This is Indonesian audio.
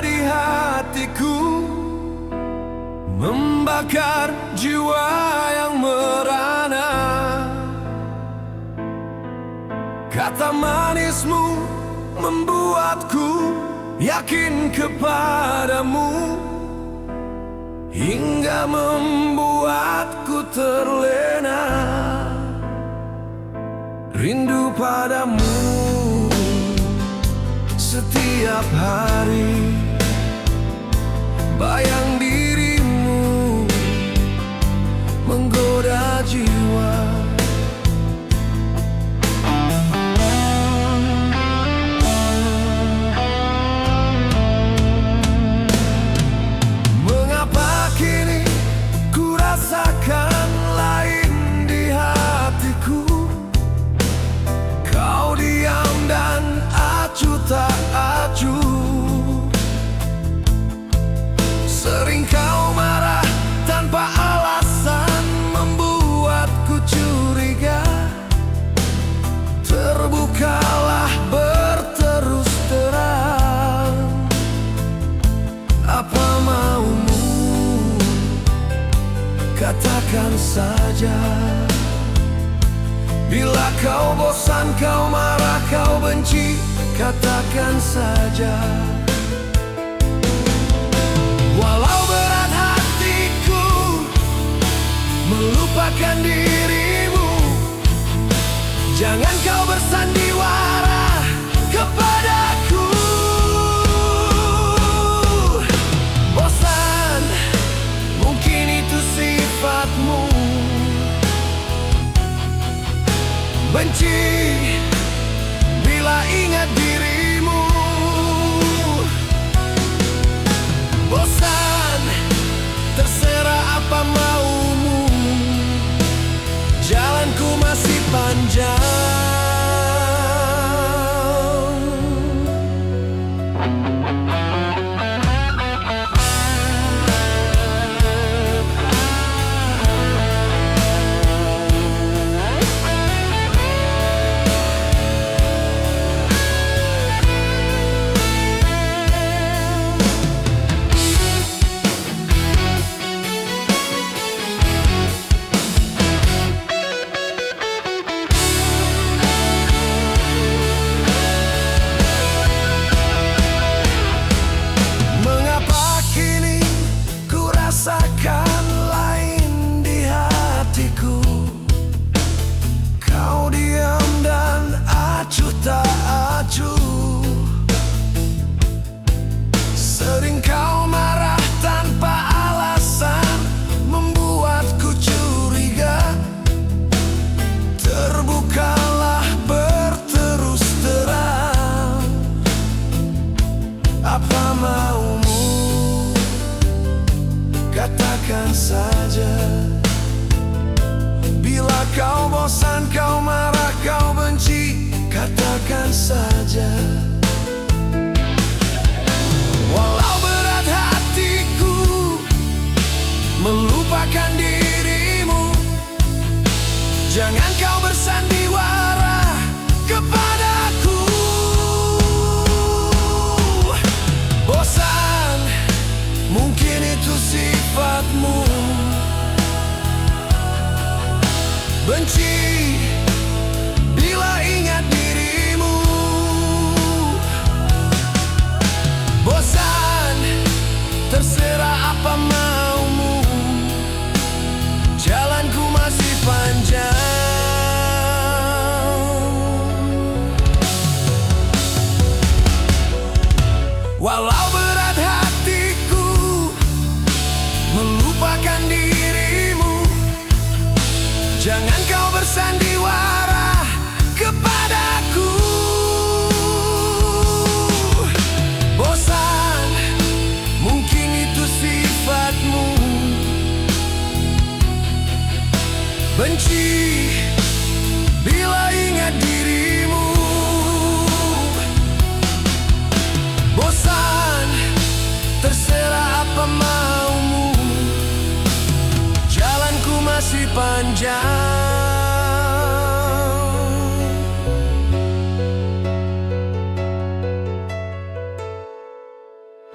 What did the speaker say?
di hatiku, membakar jiwa yang merana. Kata manismu membuatku yakin kepadamu, hingga membuatku terlena rindu padamu. Setiap hari bayang dirimu menggoda jiwa. Mengapa kini ku rasakan lain di hatiku? Kau diam dan acuh tak acuh. Sering kau marah tanpa alasan, membuatku curiga. Terbukalah berterus terang, apa maumu? Katakan saja. Bila kau bosan, kau marah, kau benci, katakan saja. Walau berat hatiku melupakan dirimu, jangan kau bersandiwara kepadaku. Bosan, mungkin itu sifatmu. Benci bila ingat dirimu. Bosan, terserah apa maumu, jalanku masih panjang. Rasakan lain di hatiku. Kau diam dan acuh tak acuh. Sering kau marah tanpa alasan, membuatku curiga. Terbukalah berterus terang, apa maumu? Katakan saja. Bila kau bosan, kau marah, kau benci, katakan saja. Walau berat hatiku melupakan dirimu, jangan kau bersandiwara kepadaku. Bosan, mungkin itu sifatmu. Benci bila ingat dirimu. Bosan, terserah apa maumu, jalanku masih panjang. Walau berat hatiku melupakan dirimu, jangan kau bersandiwara kepadaku. Bosan, mungkin itu sifatmu. Benci bila ingat dirimu.